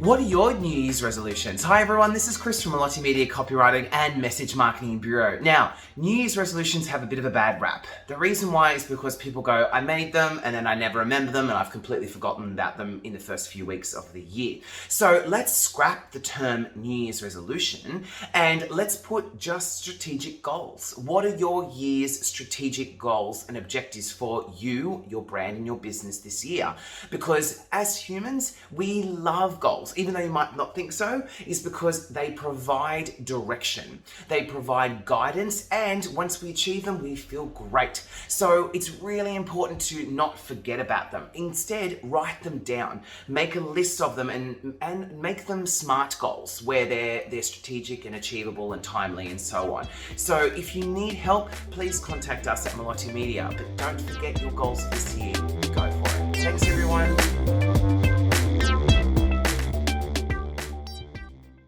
What are your New Year's resolutions? Hi everyone, this is Chris from Melotti Media Copywriting and Message Marketing Bureau. Now, New Year's resolutions have a bit of a bad rap. The reason why is because people go, I made them and then I never remember them and I've completely forgotten about them in the first few weeks of the year. So let's scrap the term New Year's resolution and let's put just strategic goals. What are your year's strategic goals and objectives for you, your brand and your business this year? Because as humans, we love goals. Even though you might not think so, is because they provide direction, they provide guidance, and once we achieve them, we feel great. So it's really important to not forget about them. Instead, write them down, make a list of them, and make them SMART goals where they're strategic and achievable and timely and so on. So if you need help, please contact us at Melotti Media, but don't forget your goals this year. Go for it. Thanks everyone.